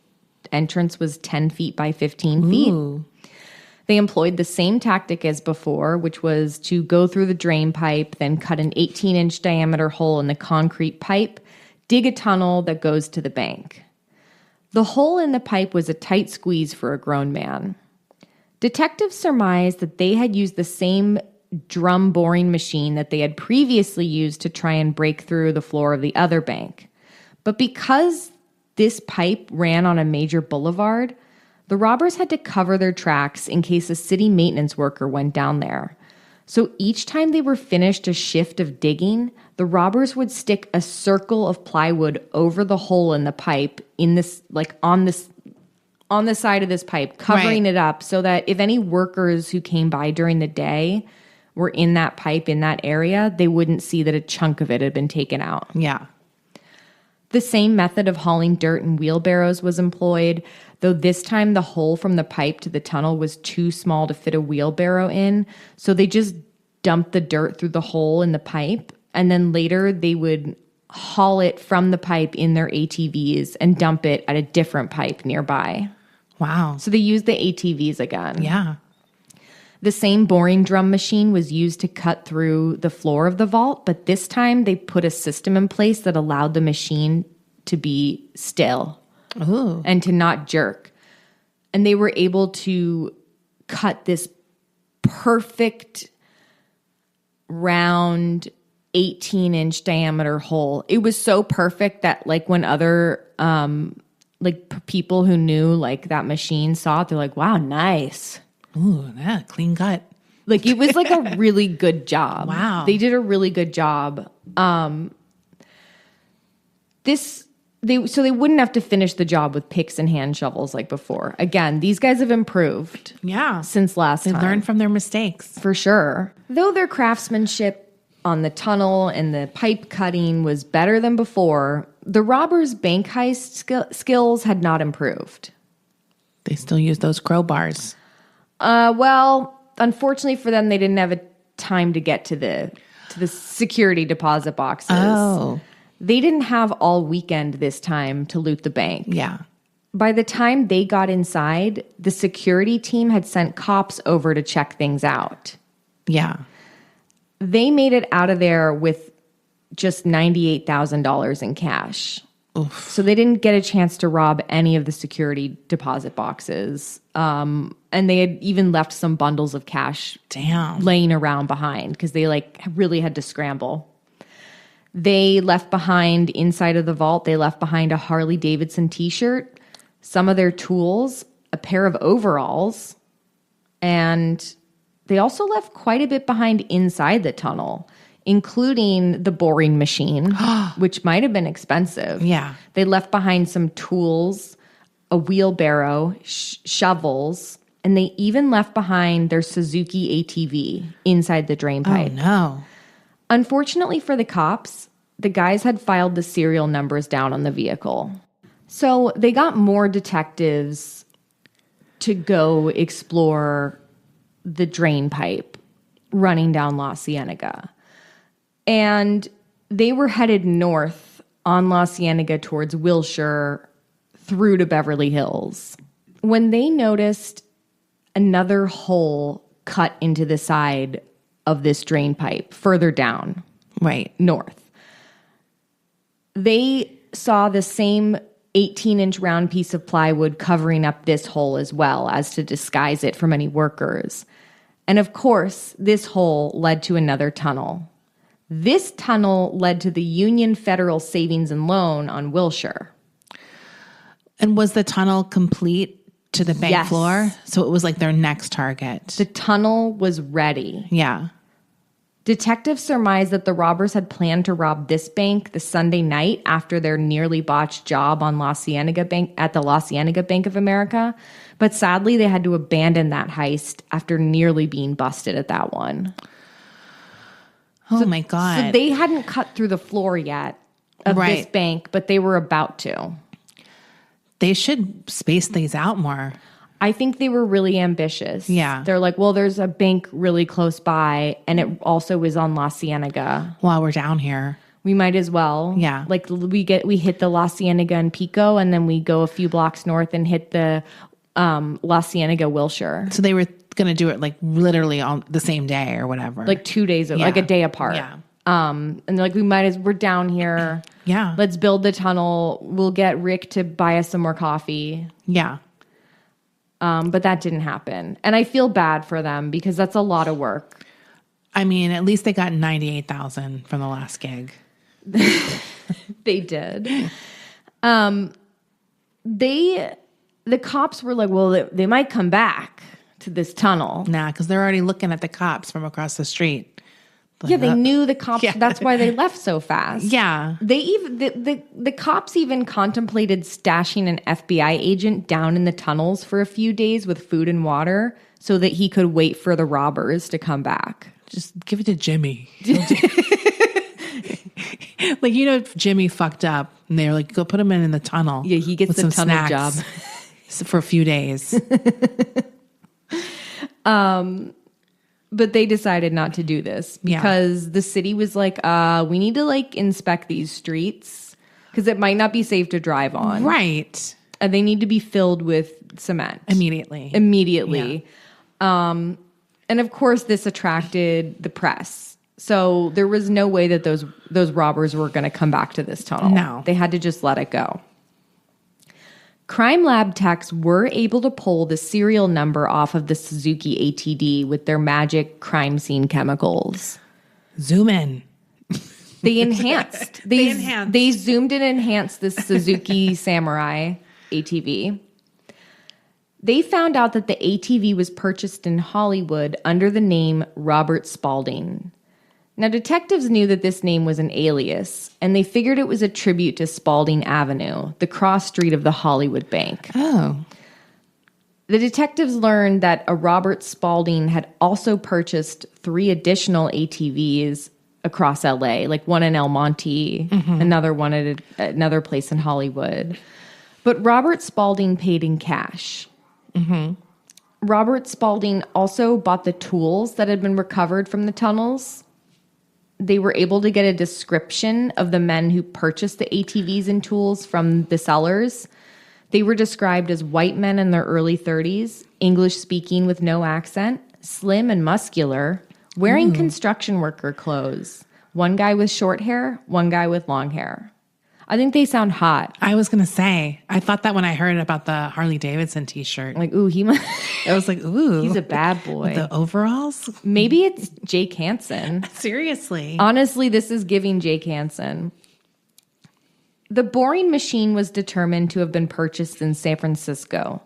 entrance was 10 feet by 15 feet. Ooh. They employed the same tactic as before, which was to go through the drain pipe, then cut an 18-inch diameter hole in the concrete pipe, dig a tunnel that goes to the bank. The hole in the pipe was a tight squeeze for a grown man. Detectives surmised that they had used the same drum boring machine that they had previously used to try and break through the floor of the other bank. But because this pipe ran on a major boulevard, the robbers had to cover their tracks in case a city maintenance worker went down there. So each time they were finished a shift of digging, the robbers would stick a circle of plywood over the hole in the pipe in this, like on the side of this pipe, covering it up so that if any workers who came by during the day were in that pipe in that area, they wouldn't see that a chunk of it had been taken out. Yeah. The same method of hauling dirt in wheelbarrows was employed, though this time the hole from the pipe to the tunnel was too small to fit a wheelbarrow in, so they just dumped the dirt through the hole in the pipe, and then later they would haul it from the pipe in their ATVs and dump it at a different pipe nearby. Wow. So they used the ATVs again. Yeah. The same boring drum machine was used to cut through the floor of the vault, but this time they put a system in place that allowed the machine to be still and to not jerk. And they were able to cut this perfect round 18-inch diameter hole. It was so perfect that like when other people who knew like that machine saw it, they're like, wow, nice. Ooh, that clean cut. Like it was like a really good job. Wow. They did a really good job. So they wouldn't have to finish the job with picks and hand shovels like before. Again, these guys have improved. Yeah. Since last time. They learned from their mistakes. For sure. Though their craftsmanship on the tunnel and the pipe cutting was better than before, the robbers' bank heist skills had not improved. They still use those crowbars. Well, unfortunately for them, they didn't have a time to get to the security deposit boxes. Oh. They didn't have all weekend this time to loot the bank. Yeah. By the time they got inside, the security team had sent cops over to check things out. Yeah. They made it out of there with just $98,000 in cash. Oof. So they didn't get a chance to rob any of the security deposit boxes. And they had even left some bundles of cash laying around behind because they like really had to scramble. They left behind inside of the vault, they left behind a Harley Davidson t-shirt, some of their tools, a pair of overalls, and they also left quite a bit behind inside the tunnel, including the boring machine, which might have been expensive. Yeah. They left behind some tools, a wheelbarrow, shovels, and they even left behind their Suzuki ATV inside the drain pipe. Oh, no. Unfortunately for the cops, the guys had filed the serial numbers down on the vehicle. So they got more detectives to go explore the drain pipe running down La Cienega. And they were headed north on La Cienega towards Wilshire through to Beverly Hills when they noticed another hole cut into the side of this drain pipe further down. Right. North. They saw the same 18-inch round piece of plywood covering up this hole as well as to disguise it from any workers. And of course, this hole led to another tunnel. This tunnel led to the Union Federal Savings and Loan on Wilshire. And was the tunnel complete to the bank Yes. floor? So it was like their next target. The tunnel was ready. Yeah. Detectives surmised that the robbers had planned to rob this bank the Sunday night after their nearly botched job on La Cienega Bank at the La Cienega Bank of America. But sadly, they had to abandon that heist after nearly being busted at that one. Oh, my God. So they hadn't cut through the floor yet of this Right. bank, but they were about to. They should space these out more. I think they were really ambitious. Yeah. They're like, well, there's a bank really close by, and it also is on La Cienega. While we're down here. We might as well. Yeah. Like we hit the La Cienega and Pico, and then we go a few blocks north and hit the La Cienega Wilshire. So they were going to do it like literally on the same day or whatever. Like 2 days, like a day apart. Yeah. And they're like, we're down here. Yeah. Let's build the tunnel. We'll get Rick to buy us some more coffee. Yeah. But that didn't happen. And I feel bad for them because that's a lot of work. I mean, at least they got 98,000 from the last gig. They did. The cops were like, well, they might come back to this tunnel. Nah, because they're already looking at the cops from across the street. Yeah, they knew the cops. Yeah. That's why they left so fast. Yeah. They even the cops even contemplated stashing an FBI agent down in the tunnels for a few days with food and water so that he could wait for the robbers to come back. Just give it to Jimmy. Like, you know, if Jimmy fucked up and they're like, go put him in the tunnel. Yeah, he gets with the some tunnel snacks job. for a few days. But they decided not to do this because the city was like, we need to like inspect these streets because it might not be safe to drive on. Right. And they need to be filled with cement. Immediately. And of course, this attracted the press. So there was no way that those robbers were going to come back to this tunnel. No. They had to just let it go. Crime lab techs were able to pull the serial number off of the Suzuki ATD with their magic crime scene chemicals. Zoom in. They enhanced. They zoomed and enhanced the Suzuki Samurai ATV. They found out that the ATV was purchased in Hollywood under the name Robert Spaulding. Now, detectives knew that this name was an alias, and they figured it was a tribute to Spaulding Avenue, the cross street of the Hollywood Bank. Oh. The detectives learned that a Robert Spaulding had also purchased 3 additional ATVs across LA, like one in El Monte, another one at another place in Hollywood. But Robert Spaulding paid in cash. Robert Spaulding also bought the tools that had been recovered from the tunnels. They were able to get a description of the men who purchased the ATVs and tools from the sellers. They were described as white men in their early 30s, English speaking with no accent, slim and muscular, wearing construction worker clothes. One guy with short hair, one guy with long hair. I think they sound hot. I was going to say, I thought that when I heard about the Harley Davidson t-shirt. Like, ooh, I was like, ooh. he's a bad boy. The overalls? Maybe it's Jake Hansen. Seriously. Honestly, this is giving Jake Hansen. The boring machine was determined to have been purchased in San Francisco.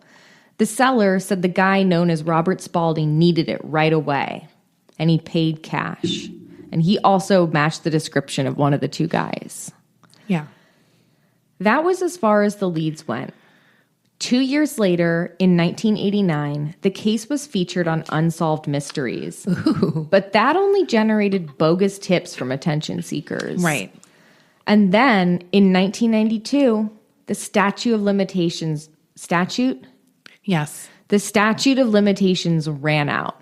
The seller said the guy known as Robert Spaulding needed it right away, and he paid cash. And he also matched the description of one of the two guys. Yeah. That was as far as the leads went. 2 years later, in 1989, the case was featured on Unsolved Mysteries. Ooh. But that only generated bogus tips from attention seekers. Right. And then, in 1992, the statute of limitations... Statute? Yes. The statute of limitations ran out.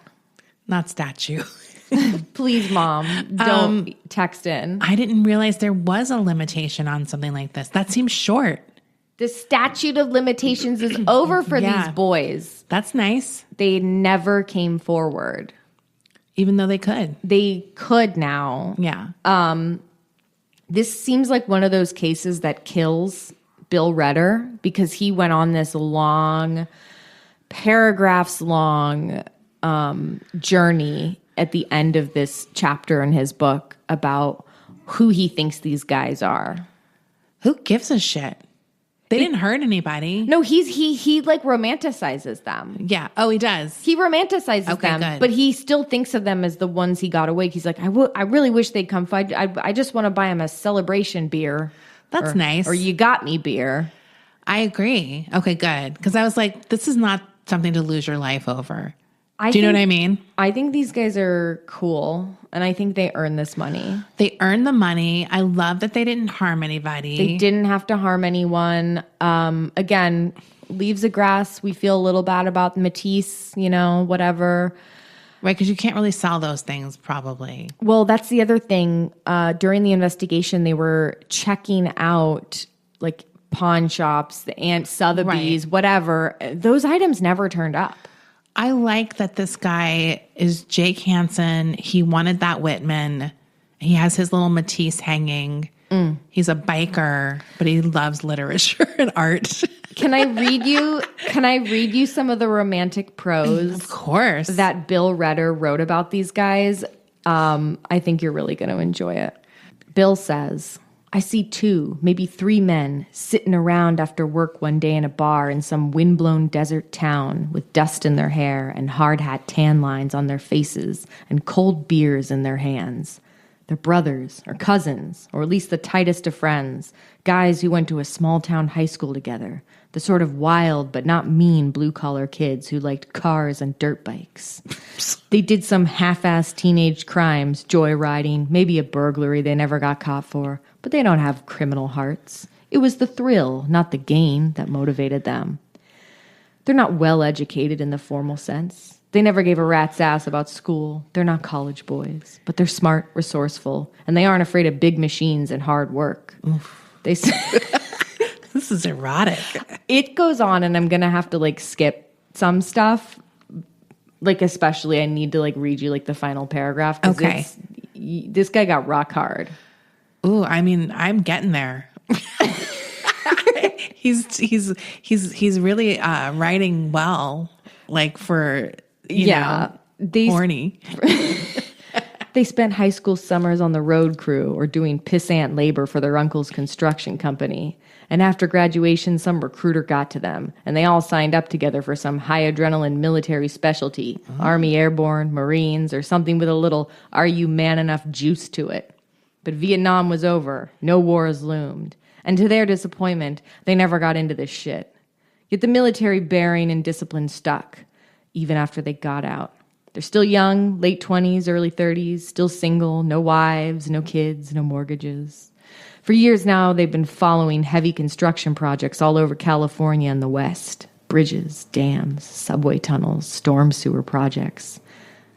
Not statue. Please, Mom, don't text in. I didn't realize there was a limitation on something like this. That seems short. The statute of limitations is over for these boys. That's nice. They never came forward. Even though they could. They could now. Yeah. This seems like one of those cases that kills Bill Redder because he went on this long, paragraphs long journey at the end of this chapter in his book about who he thinks these guys are. Who gives a shit? They didn't hurt anybody. No, he like romanticizes them. Yeah. Oh, he does. He romanticizes them, good. but he still thinks of them as the ones he got away. He's like, I really wish they'd come fight. I just want to buy him a celebration beer. That's nice. Or you got me beer. I agree. Okay, good. Because I was like, this is not something to lose your life over. Do you know what I mean? I think these guys are cool, and I think they earn this money. They earned the money. I love that they didn't harm anybody. They didn't have to harm anyone. Again, leaves of grass. We feel a little bad about Matisse, whatever. Right, because you can't really sell those things probably. Well, that's the other thing. During the investigation, they were checking out like pawn shops, the Aunt Sotheby's, whatever. Those items never turned up. I like that this guy is Jake Hansen. He wanted that Whitman. He has his little Matisse hanging. He's a biker, but he loves literature and art. Can I read you some of the romantic prose? Of course. That Bill Redder wrote about these guys? I think you're really going to enjoy it. Bill says, I see 2, maybe 3 men sitting around after work one day in a bar in some windblown desert town with dust in their hair and hard hat tan lines on their faces and cold beers in their hands. They're brothers or cousins, or at least the tightest of friends, guys who went to a small town high school together, the sort of wild but not mean blue-collar kids who liked cars and dirt bikes. They did some half-assed teenage crimes, joyriding, maybe a burglary they never got caught for, but they don't have criminal hearts. It was the thrill, not the gain, that motivated them. They're not well-educated in the formal sense. They never gave a rat's ass about school. They're not college boys, but they're smart, resourceful, and they aren't afraid of big machines and hard work. Oof. They This is erotic. It goes on, and I'm going to have to like skip some stuff. Like, especially I need to like read you like the final paragraph. Okay. This guy got rock hard. Ooh, I mean, I'm getting there. he's really writing well, like for horny. They spent high school summers on the road crew or doing pissant labor for their uncle's construction company. And after graduation, some recruiter got to them, and they all signed up together for some high adrenaline military specialty, Army Airborne, Marines, or something with a little "are you man enough" juice to it. But Vietnam was over. No wars loomed. And to their disappointment, they never got into this shit. Yet the military bearing and discipline stuck, even after they got out. They're still young, late 20s, early 30s, still single, no wives, no kids, no mortgages. For years now, they've been following heavy construction projects all over California and the West. Bridges, dams, subway tunnels, storm sewer projects.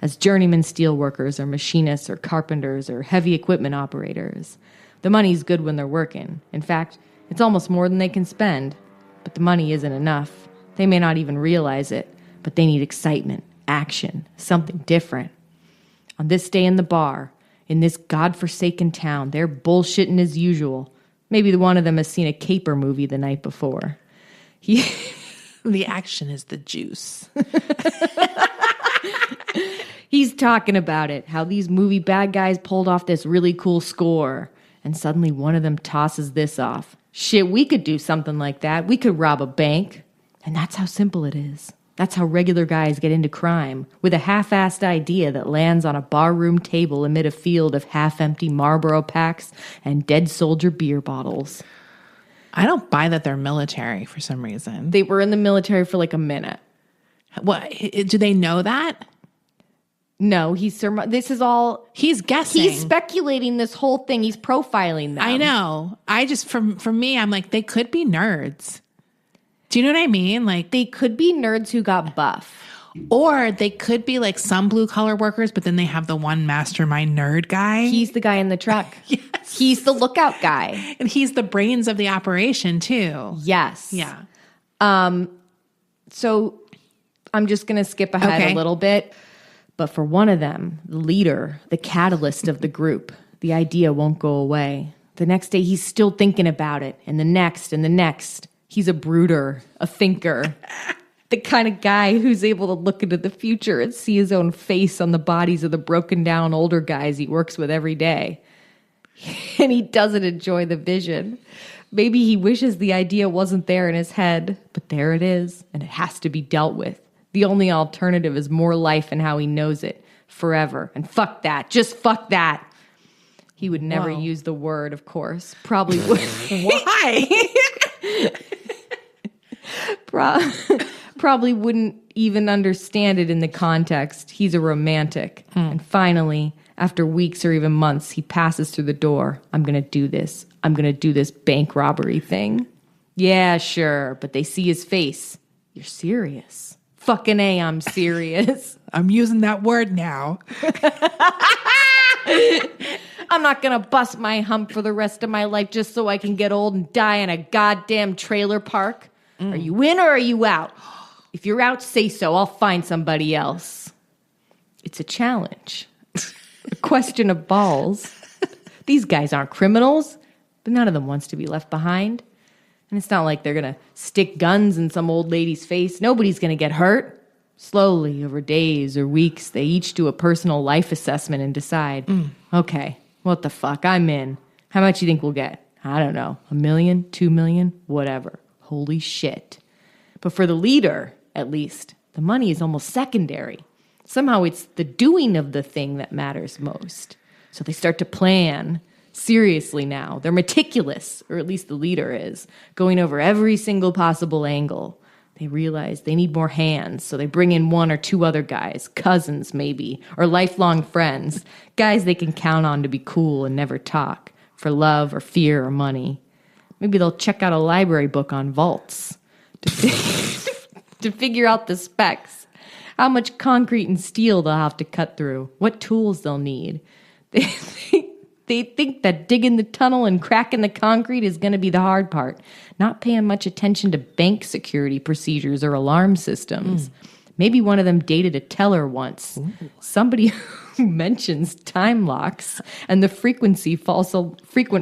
As journeyman steelworkers or machinists or carpenters or heavy equipment operators. The money's good when they're working. In fact, it's almost more than they can spend. But the money isn't enough. They may not even realize it, but they need excitement, action, something different. On this day in the bar, in this godforsaken town, they're bullshitting as usual. Maybe one of them has seen a caper movie the night before. The action is the juice. He's talking about it, how these movie bad guys pulled off this really cool score. And suddenly one of them tosses this off. Shit, we could do something like that. We could rob a bank. And that's how simple it is. That's how regular guys get into crime, with a half-assed idea that lands on a barroom table amid a field of half-empty Marlboro packs and dead soldier beer bottles. I don't buy that they're military for some reason. They were in the military for like a minute. What? Do they know that? No, this is all... He's guessing. He's speculating this whole thing. He's profiling them. I know. I just, for me, I'm like, they could be nerds. Do you know what I mean? Like, they could be nerds who got buff. Or they could be like some blue collar workers, but then they have the one mastermind nerd guy. He's the guy in the truck. Yes. He's the lookout guy. And he's the brains of the operation too. Yes. Yeah. So I'm just going to skip ahead a little bit. But for one of them, the leader, the catalyst of the group, the idea won't go away. The next day, he's still thinking about it. And the next and the next. He's a brooder, a thinker. The kind of guy who's able to look into the future and see his own face on the bodies of the broken down older guys he works with every day. And he doesn't enjoy the vision. Maybe he wishes the idea wasn't there in his head, but there it is, and it has to be dealt with. The only alternative is more life and how he knows it, forever. And fuck that, just fuck that. He would never use the word, of course. Probably would. Why? Probably wouldn't even understand it in the context. He's a romantic. And finally, after weeks or even months, he passes through the door. I'm going to do this. I'm going to do this bank robbery thing. Yeah, sure. But they see his face. You're serious. Fucking A, I'm serious. I'm using that word now. I'm not going to bust my hump for the rest of my life just so I can get old and die in a goddamn trailer park. Are you in or are you out? If you're out, say so. I'll find somebody else. It's a challenge. A question of balls. These guys aren't criminals, but none of them wants to be left behind. And it's not like they're going to stick guns in some old lady's face. Nobody's going to get hurt. Slowly, over days or weeks, they each do a personal life assessment and decide, okay, what the fuck, I'm in. How much you think we'll get? I don't know, $1 million, $2 million, whatever. Holy shit. But for the leader, at least, the money is almost secondary. Somehow it's the doing of the thing that matters most. So they start to plan seriously now. They're meticulous, or at least the leader is, going over every single possible angle. They realize they need more hands, so they bring in one or two other guys, cousins maybe, or lifelong friends, guys they can count on to be cool and never talk, for love or fear or money. Maybe they'll check out a library book on vaults to figure out the specs, how much concrete and steel they'll have to cut through, what tools they'll need. They think that digging the tunnel and cracking the concrete is going to be the hard part, not paying much attention to bank security procedures or alarm systems. Maybe one of them dated a teller once. Ooh. Somebody who mentions time locks and the frequent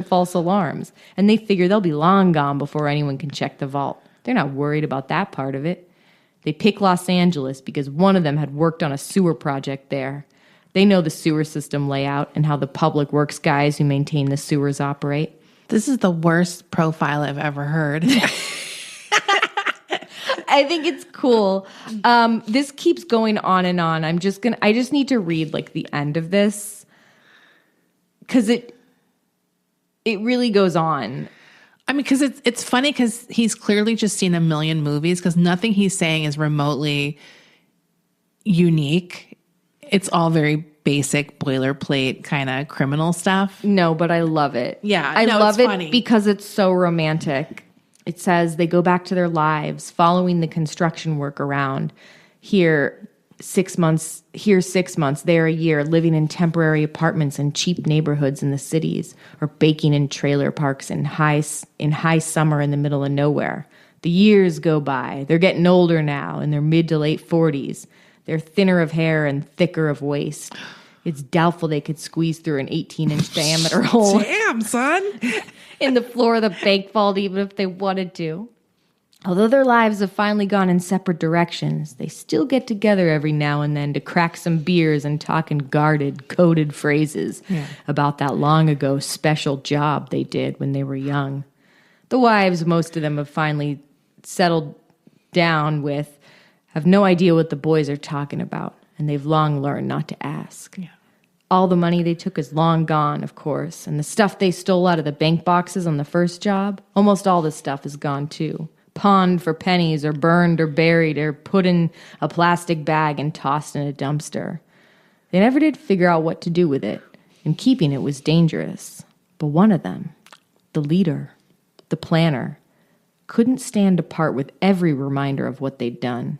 false alarms. And they figure they'll be long gone before anyone can check the vault. They're not worried about that part of it. They pick Los Angeles because one of them had worked on a sewer project there. They know the sewer system layout and how the public works guys who maintain the sewers operate. This is the worst profile I've ever heard. I think it's cool. This keeps going on and on. I just need to read like the end of this because it really goes on. I mean, because it's funny because he's clearly just seen a million movies because nothing he's saying is remotely unique. It's all very basic boilerplate kind of criminal stuff. No, but I love it. Yeah, I love it funny. because it's so romantic. It says they go back to their lives, following the construction work around. Here 6 months, there a year, living in temporary apartments in cheap neighborhoods in the cities, or baking in trailer parks in high summer in the middle of nowhere. The years go by. They're getting older now, in their mid to late 40s. They're thinner of hair and thicker of waist. It's doubtful they could squeeze through an 18-inch diameter hole. Damn, son. In the floor of the bank vault, even if they wanted to. Although their lives have finally gone in separate directions, they still get together every now and then to crack some beers and talk in guarded, coded phrases about that long ago special job they did when they were young. The wives, most of them, have finally settled down with, "Have no idea what the boys are talking about, and they've long learned not to ask." Yeah. All the money they took is long gone, of course, and the stuff they stole out of the bank boxes on the first job, almost all the stuff is gone too. Pawned for pennies or burned or buried or put in a plastic bag and tossed in a dumpster. They never did figure out what to do with it, and keeping it was dangerous. But one of them, the leader, the planner, couldn't stand to part with every reminder of what they'd done.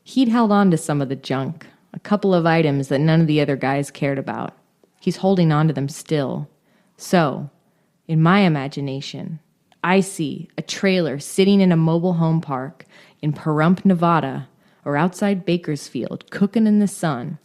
He'd held on to some of the junk, a couple of items that none of the other guys cared about. He's holding on to them still. So, in my imagination, I see a trailer sitting in a mobile home park in Pahrump, Nevada, or outside Bakersfield, cooking in the sun.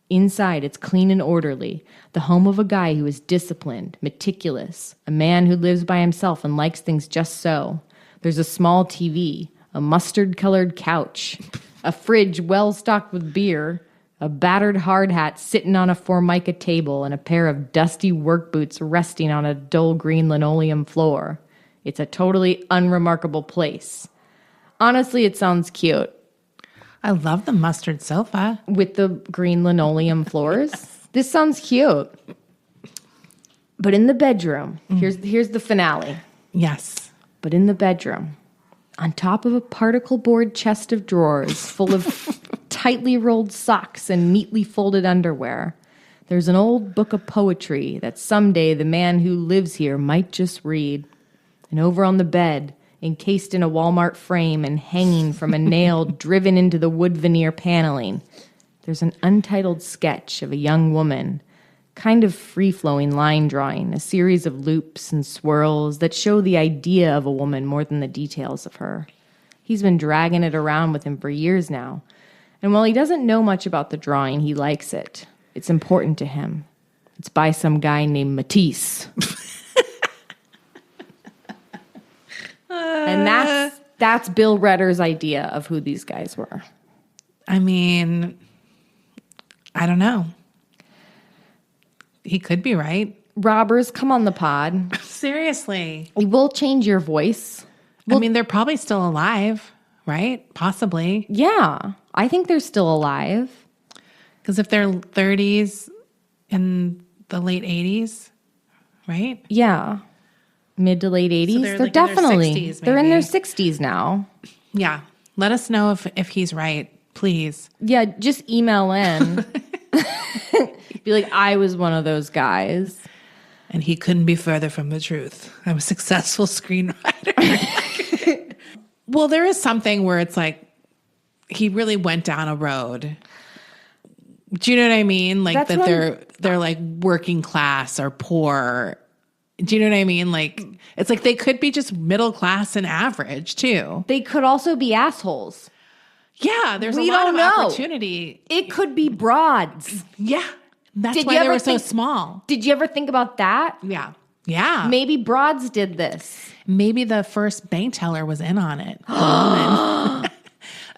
Inside, it's clean and orderly, the home of a guy who is disciplined, meticulous, a man who lives by himself and likes things just so. There's a small TV, a mustard-colored couch, a fridge well-stocked with beer, a battered hard hat sitting on a Formica table, and a pair of dusty work boots resting on a dull green linoleum floor. It's a totally unremarkable place. Honestly, it sounds cute. I love the mustard sofa. With the green linoleum floors. This sounds cute. But in the bedroom, here's the finale. Yes. But in the bedroom, on top of a particle board chest of drawers full of tightly rolled socks and neatly folded underwear, there's an old book of poetry that someday the man who lives here might just read. And over on the bed, encased in a Walmart frame and hanging from a nail driven into the wood veneer paneling, there's an untitled sketch of a young woman, kind of free-flowing line drawing, a series of loops and swirls that show the idea of a woman more than the details of her. He's been dragging it around with him for years now, and while he doesn't know much about the drawing, he likes it. It's important to him. It's by some guy named Matisse. And that's Bill Redder's idea of who these guys were. I mean, I don't know. He could be right. Robbers, come on the pod. Seriously. We'll change your voice. I mean, they're probably still alive, right? Possibly. Yeah, I think they're still alive. Because if they're 30s in the late 80s, right? Yeah. Mid to late 80s. they're They're like in their definitely, 60s they're in their maybe. 60s now. Yeah. Let us know if he's right, please. Yeah, just email in. Be like, I was one of those guys. And he couldn't be further from the truth. I'm a successful screenwriter. Well, there is something where it's like he really went down a road. Do you know what I mean? Like That's they're like working class or poor. Do you know what I mean? Like it's like they could be just middle class and average too. They could also be assholes. Yeah, there's We a lot don't of know. opportunity. It could be broads. Yeah. That's Did why you they ever were so think- small. Did you ever think about that? Yeah. Yeah. Maybe broads did this. Maybe the first bank teller was in on it. The woman.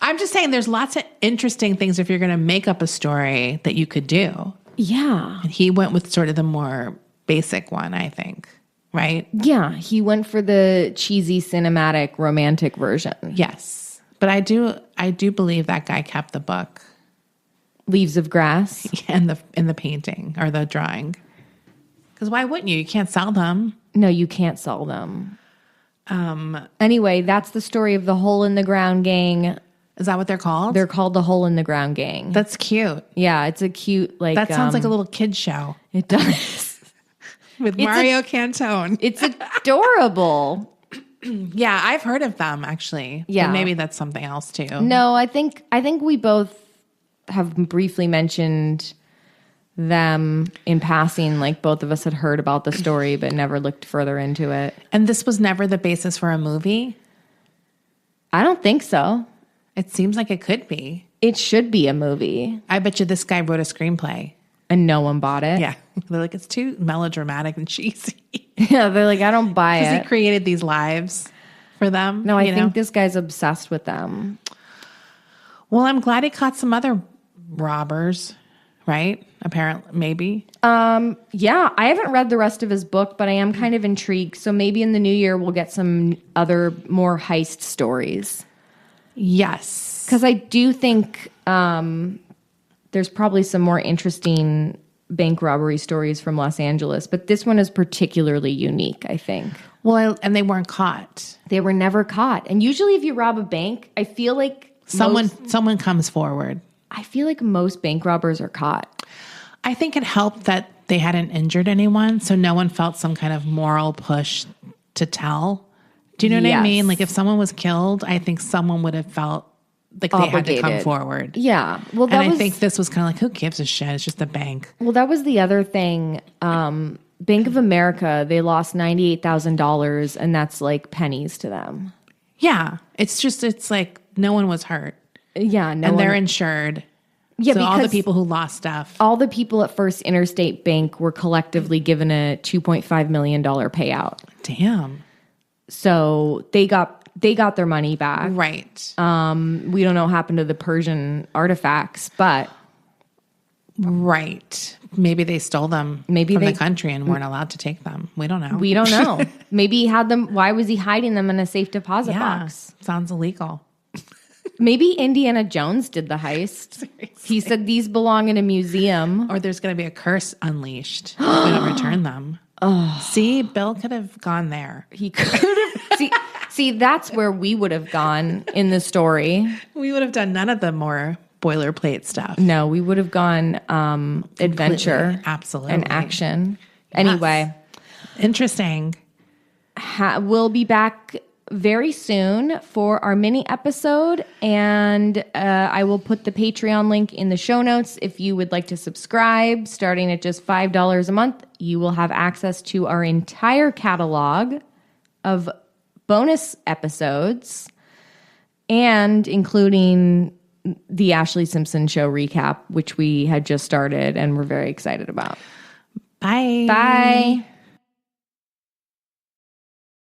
I'm just saying there's lots of interesting things if you're going to make up a story that you could do. Yeah. And he went with sort of the more basic one, I think. Right? Yeah, he went for the cheesy cinematic romantic version. Yes. But I do believe that guy kept the book Leaves of Grass. and the painting or the drawing. Because why wouldn't you? You can't sell them. No, you can't sell them. Anyway, that's the story of the Hole in the Ground Gang. Is that what they're called? They're called the Hole in the Ground Gang. That's cute. Yeah, it's a cute, like... That sounds like a little kid show It does. with Mario Cantone. It's adorable. Yeah, I've heard of them actually. Yeah. But maybe that's something else too. No, I think we both have briefly mentioned them in passing. Like both of us had heard about the story, but never looked further into it. And this was never the basis for a movie? I don't think so. It seems like it could be. It should be a movie, I bet you this guy wrote a screenplay. and no one bought it. Yeah. They're like, it's too melodramatic and cheesy. Yeah, they're like, I don't buy Because it. he created these lives for them. No, I you know? think this guy's obsessed with them. Well, I'm glad he caught some other robbers, right? Apparently, maybe. Yeah, I haven't read the rest of his book, but I am kind of intrigued. So maybe in the new year we'll get some other more heist stories. Yes. Because I do think there's probably some more interesting bank robbery stories from Los Angeles, but this one is particularly unique, I think. Well, and they weren't caught. They were never caught. And usually if you rob a bank, I feel like someone comes forward. I feel like most bank robbers are caught. I think it helped that they hadn't injured anyone, so no one felt some kind of moral push to tell. Do you know what I mean? Like if someone was killed, I think someone would have felt like they had to come forward. Yeah. Well, I think this was kind of like, who gives a shit? It's just a bank. Well, that was the other thing. Bank of America, they lost $98,000, and that's like pennies to them. Yeah. It's like no one was hurt. Yeah. And they're insured. Yeah, so because all the people who lost stuff. All the people at First Interstate Bank were collectively given a $2.5 million payout. Damn. So they got their money back. Right. We don't know what happened to the Persian artifacts, but right. Maybe they stole them from the country and weren't allowed to take them. We don't know. We don't know. Maybe he had them. Why was he hiding them in a safe deposit box? Sounds illegal. Maybe Indiana Jones did the heist. Seriously. He said these belong in a museum. Or there's going to be a curse unleashed if we don't return them. Oh. See, Bill could have gone there. He could have. See, that's where we would have gone in the story. We would have done none of the more boilerplate stuff. No, we would have gone adventure. Absolutely. And action. Anyway. Yes. Interesting. We'll be back very soon for our mini episode, and I will put the Patreon link in the show notes. If you would like to subscribe, starting at just $5 a month, you will have access to our entire catalog of bonus episodes, and including the Ashley Simpson Show recap, which we had just started and we're very excited about. Bye. Bye.